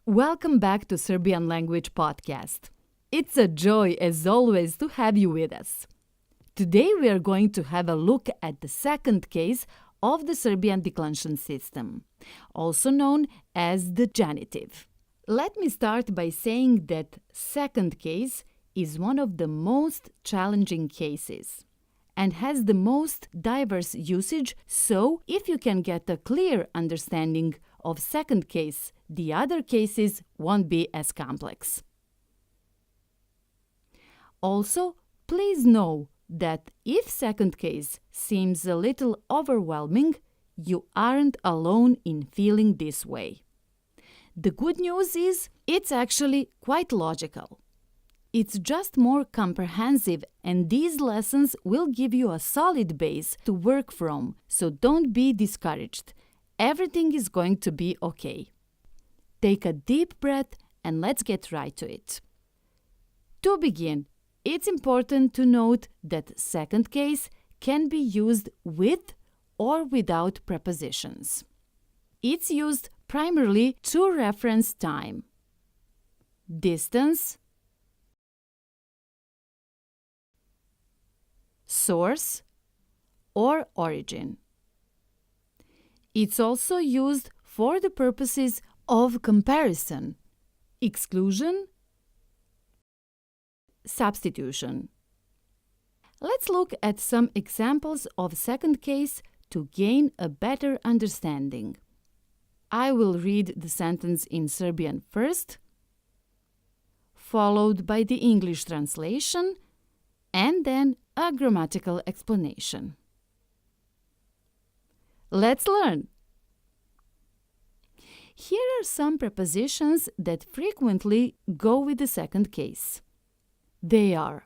Welcome back to Serbian Language Podcast. It's a joy, as always, to have you with us. Today we are going to have a look at the second case of the Serbian declension system, also known as the genitive. Let me start by saying that second case is one of the most challenging cases and has the most diverse usage, so if you can get a clear understanding of second case, the other cases won't be as complex. Also, please know that if second case seems a little overwhelming, you aren't alone in feeling this way. The good news is it's actually quite logical. It's just more comprehensive, and these lessons will give you a solid base to work from, so don't be discouraged. Everything is going to be okay. Take a deep breath and let's get right to it. To begin, it's important to note that second case can be used with or without prepositions. It's used primarily to reference time, distance, source, or origin. It's also used for the purposes of comparison, exclusion, substitution. Let's look at some examples of second case to gain a better understanding. I will read the sentence in Serbian first, followed by the English translation, and then a grammatical explanation. Let's learn! Here are some prepositions that frequently go with the second case. They are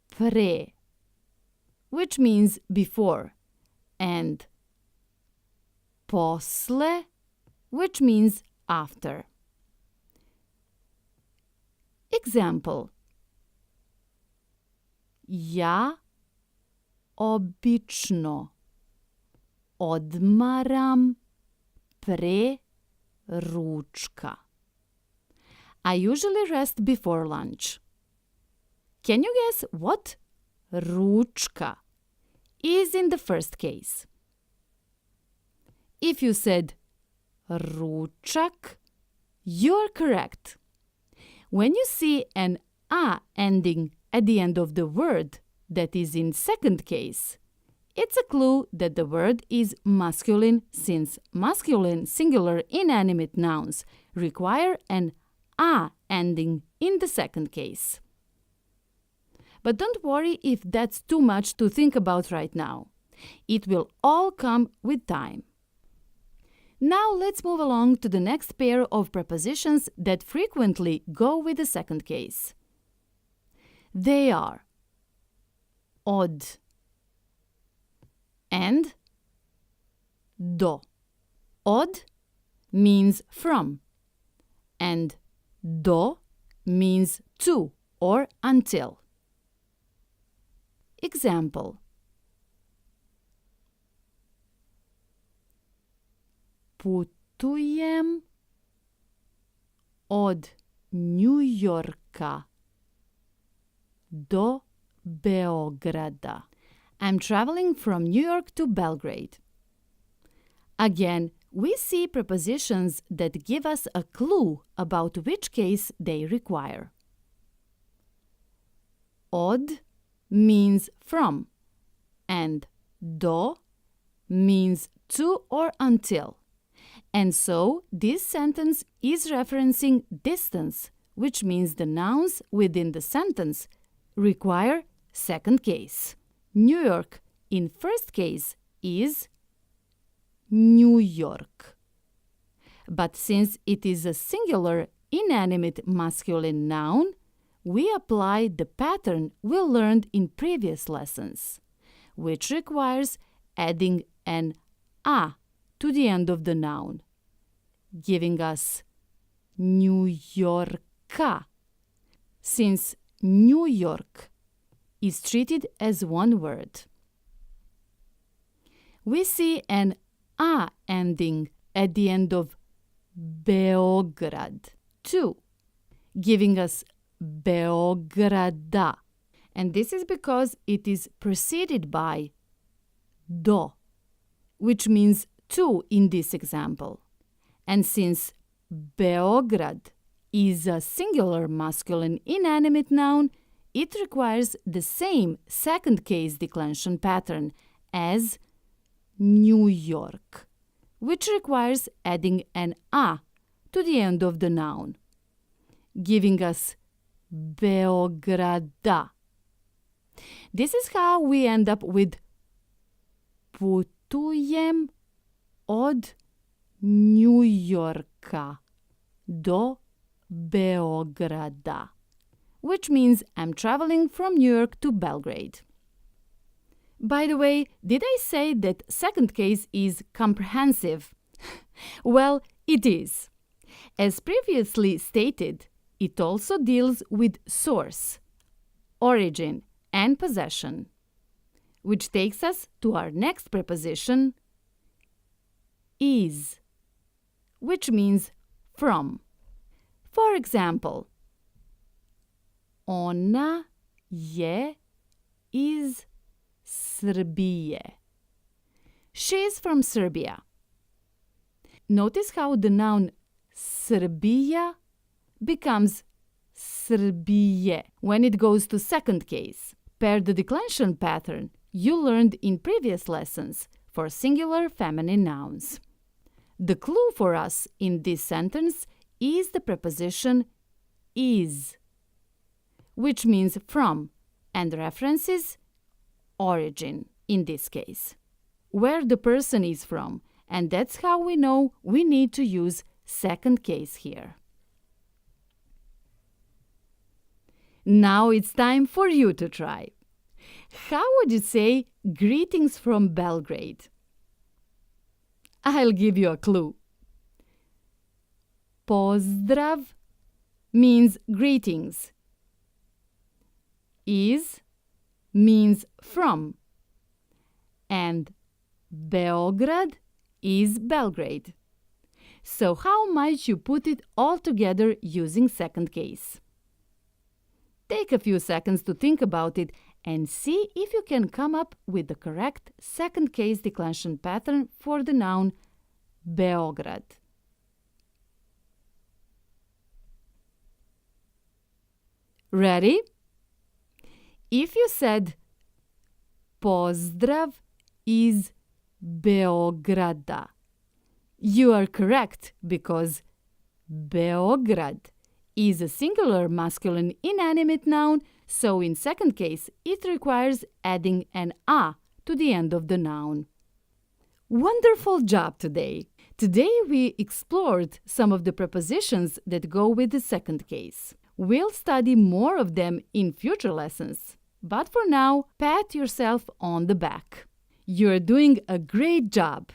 pre, which means before, and posle, which means after. Example: Ja obično odmaram pre ručka. I usually rest before lunch. Can you guess what ručka is in the first case? If you said ručak, you're correct. When you see an a ending at the end of the word that is in second case, it's a clue that the word is masculine, since masculine singular inanimate nouns require an a ending in the second case. But don't worry if that's too much to think about right now. It will all come with time. Now let's move along to the next pair of prepositions that frequently go with the second case. They are od and do. Od means from, and do means to or until. Example: Putujem od Njujorka do Beograda. I'm traveling from New York to Belgrade. Again, we see prepositions that give us a clue about which case they require. Od means from, and do means to or until. And so this sentence is referencing distance, which means the nouns within the sentence require second case. New York in first case is New York. But since it is a singular inanimate masculine noun, we apply the pattern we learned in previous lessons, which requires adding an a to the end of the noun, giving us New Yorka, since New York is treated as one word. We see an a ending at the end of Beograd, 2, giving us Beograda. And this is because it is preceded by do, which means to in this example. And since Beograd is a singular masculine inanimate noun, it requires the same second case declension pattern as New York, which requires adding an a to the end of the noun, giving us Beograda. This is how we end up with putujem od New Yorka do Beograda, which means I'm traveling from New York to Belgrade. By the way, did I say that second case is comprehensive? Well, it is. As previously stated, it also deals with source, origin, and possession, which takes us to our next preposition, is, which means from. For example, ona je iz Srbije. She is from Serbia. Notice how the noun Srbija becomes Srbije when it goes to second case, per the declension pattern you learned in previous lessons for singular feminine nouns. The clue for us in this sentence is the preposition is, which means from, and references origin in this case, where the person is from, and that's how we know we need to use second case here. Now it's time for you to try. How would you say greetings from Belgrade? I'll give you a clue. Pozdrav means greetings. Iz means from. And Beograd is Belgrade. So how might you put it all together using second case? Take a few seconds to think about it and see if you can come up with the correct second case declension pattern for the noun Beograd. Ready? If you said Pozdrav iz Beograda, you are correct because Beograd is a singular masculine inanimate noun, so in second case it requires adding an a to the end of the noun. Wonderful job today! Today we explored some of the prepositions that go with the second case. We'll study more of them in future lessons. But for now, pat yourself on the back. You're doing a great job.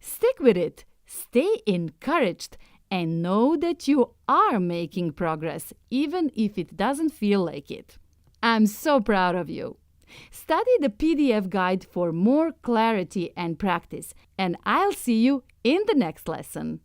Stick with it, stay encouraged, and know that you are making progress, even if it doesn't feel like it. I'm so proud of you. Study the PDF guide for more clarity and practice, and I'll see you in the next lesson.